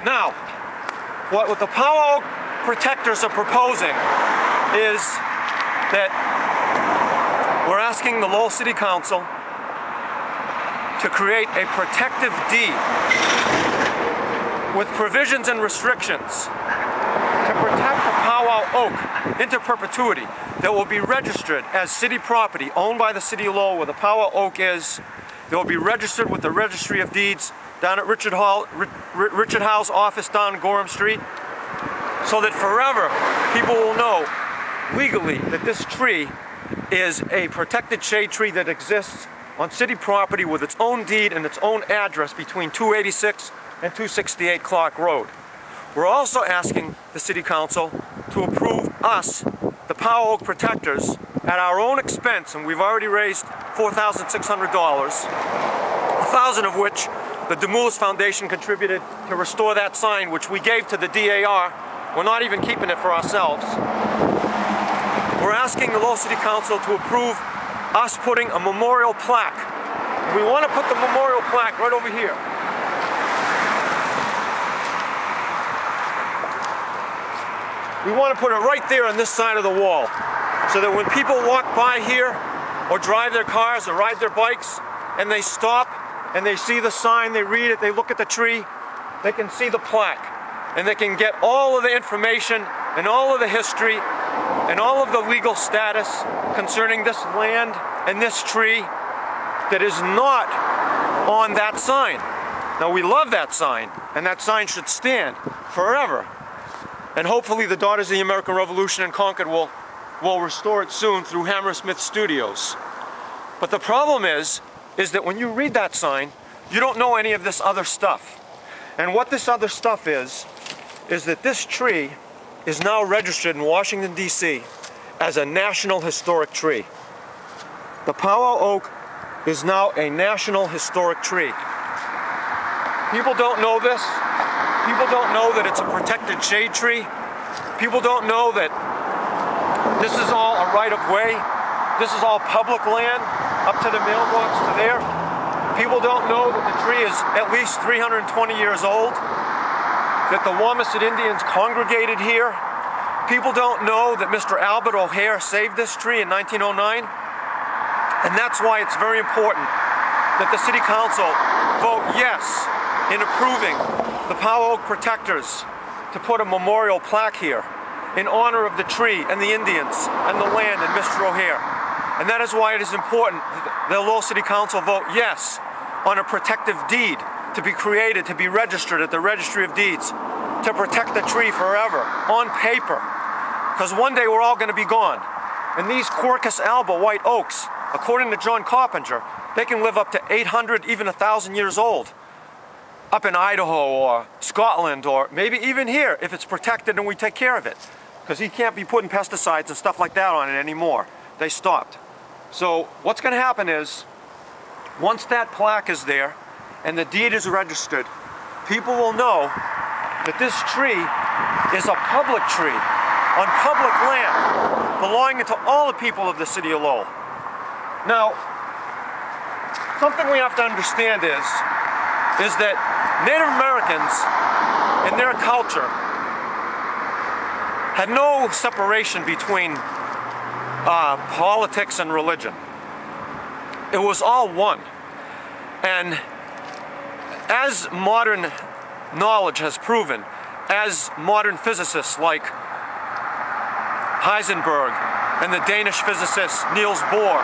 Now, what the Pow Wow Oak protectors are proposing is that we're asking the Lowell City Council to create a protective deed with provisions and restrictions to protect the Pow Wow Oak into perpetuity that will be registered as city property owned by the City of Lowell, where the Pow Wow Oak is. They will be registered with the Registry of Deeds down at Richard Howe's office down Gorham Street, so that forever people will know legally that this tree is a protected shade tree that exists on city property with its own deed and its own address between 286 and 268 Clark Road. We're also asking the City Council to approve us, the Pow Wow Oak protectors, at our own expense, and we've already raised $4,600, $1,000 of which the Demoulas Foundation contributed to restore that sign, which we gave to the D.A.R. We're not even keeping it for ourselves. We're asking the Lowell City Council to approve us putting a memorial plaque. We want to put the memorial plaque right over here. We want to put it right there on this side of the wall, so that when people walk by here or drive their cars or ride their bikes and they stop and they see the sign, they read it, they look at the tree, they can see the plaque and they can get all of the information and all of the history and all of the legal status concerning this land and this tree that is not on that sign. Now, we love that sign, and that sign should stand forever. And hopefully the Daughters of the American Revolution in Concord will restore it soon through Hammersmith Studios. But the problem is that when you read that sign, you don't know any of this other stuff. And what this other stuff is that this tree is now registered in Washington, D.C. as a National Historic Tree. The Pow Wow Oak is now a National Historic Tree. People don't know this. People don't know that it's a protected shade tree. People don't know that this is all a right-of-way. This is all public land up to the mailbox to there. People don't know that the tree is at least 320 years old, that the Wamasett Indians congregated here. People don't know that Mr. Albert O'Hare saved this tree in 1909. And that's why it's very important that the City Council vote yes in approving the Pow Wow Oak protectors to put a memorial plaque here in honor of the tree and the Indians and the land and Mr. O'Hare. And that is why it is important that the Lowell City Council vote yes on a protective deed to be created, to be registered at the Registry of Deeds, to protect the tree forever, on paper. Because one day we're all going to be gone. And these Quercus alba white oaks, according to John Coppinger, they can live up to 800, even 1,000 years old. Up in Idaho or Scotland, or maybe even here if it's protected and we take care of it. Because he can't be putting pesticides and stuff like that on it anymore. They stopped. So what's going to happen is, once that plaque is there and the deed is registered, people will know that this tree is a public tree on public land belonging to all the people of the City of Lowell. Now, something we have to understand is that Native Americans in their culture had no separation between politics and religion. It was all one. And as modern knowledge has proven, as modern physicists like Heisenberg and the Danish physicist Niels Bohr,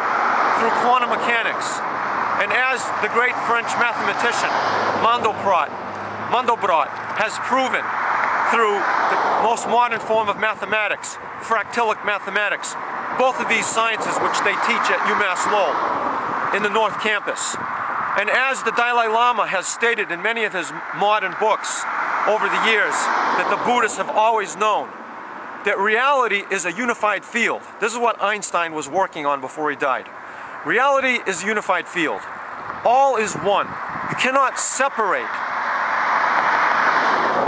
through quantum mechanics, and as the great French mathematician Mandelbrot has proven through the most modern form of mathematics, fractalic mathematics, both of these sciences which they teach at UMass Lowell in the North Campus. And as the Dalai Lama has stated in many of his modern books over the years, that the Buddhists have always known, that reality is a unified field. This is what Einstein was working on before he died. Reality is a unified field. All is one. You cannot separate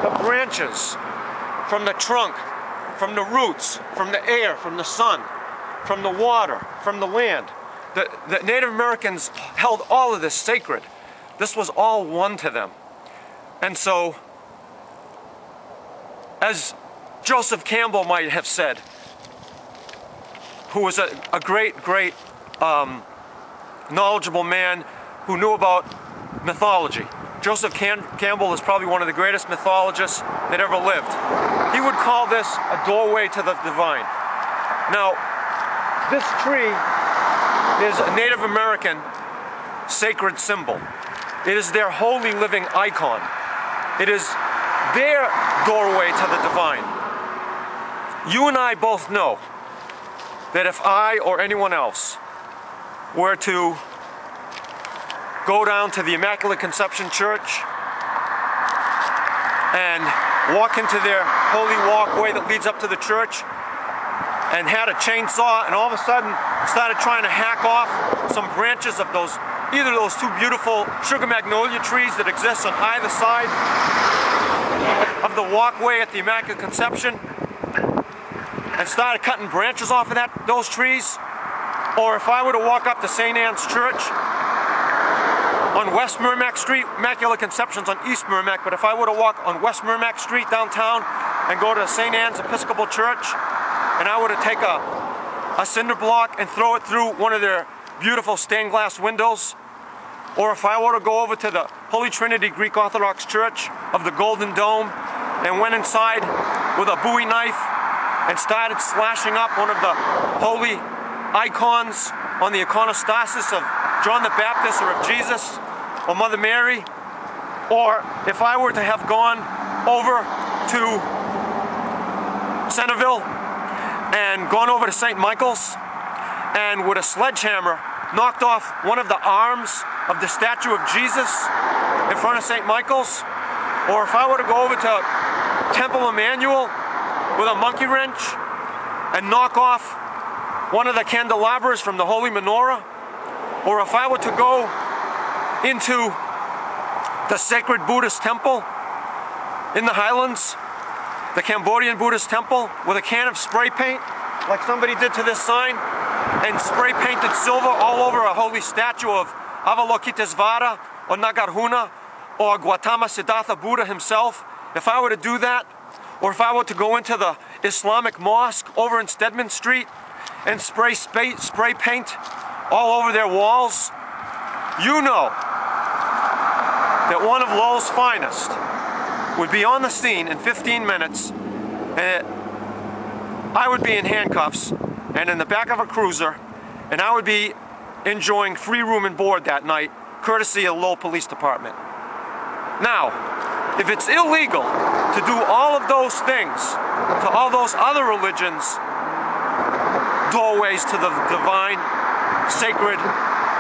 the branches from the trunk, from the roots, from the air, from the sun, from the water, from the land. The Native Americans held all of this sacred. This was all one to them. And so As Joseph Campbell might have said, who was a great knowledgeable man who knew about mythology. Joseph Campbell is probably one of the greatest mythologists that ever lived. He would call this a doorway to the divine. Now, this tree is a Native American sacred symbol. It is their holy living icon. It is their doorway to the divine. You and I both know that if I or anyone else were to go down to the Immaculate Conception Church and walk into their holy walkway that leads up to the church and had a chainsaw and all of a sudden started trying to hack off some branches of either those two beautiful sugar magnolia trees that exist on either side of the walkway at the Immaculate Conception, and started cutting branches off of those trees, or if I were to walk up to St. Anne's Church on West Merrimack Street, Immaculate Conception's on East Merrimack, but if I were to walk on West Merrimack Street downtown and go to St. Anne's Episcopal Church, and I were to take a cinder block and throw it through one of their beautiful stained glass windows, or if I were to go over to the Holy Trinity Greek Orthodox Church of the Golden Dome and went inside with a Bowie knife and started slashing up one of the holy icons on the iconostasis of John the Baptist or of Jesus or Mother Mary, or if I were to have gone over to Centerville and gone over to St. Michael's and with a sledgehammer knocked off one of the arms of the statue of Jesus in front of St. Michael's, or if I were to go over to Temple Emmanuel with a monkey wrench and knock off one of the candelabras from the Holy Menorah, or if I were to go into the sacred Buddhist temple in the Highlands, the Cambodian Buddhist temple, with a can of spray paint, like somebody did to this sign, and spray painted silver all over a holy statue of Avalokitesvara or Nagarjuna or Gautama Siddhartha Buddha himself, if I were to do that, or if I were to go into the Islamic mosque over in Stedman Street and spray paint all over their walls, you know that one of Lowell's finest would be on the scene in 15 minutes, and I would be in handcuffs and in the back of a cruiser, and I would be enjoying free room and board that night, courtesy of the Lowell Police Department. Now, if it's illegal to do all of those things to all those other religions, doorways to the divine, sacred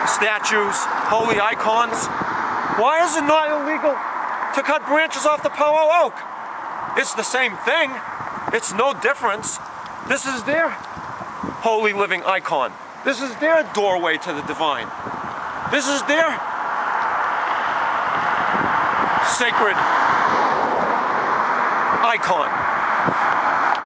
statues, holy icons, why is it not illegal to cut branches off the Pow Wow Oak? It's the same thing. It's no difference. This is their holy living icon. This is their doorway to the divine. This is their sacred icon.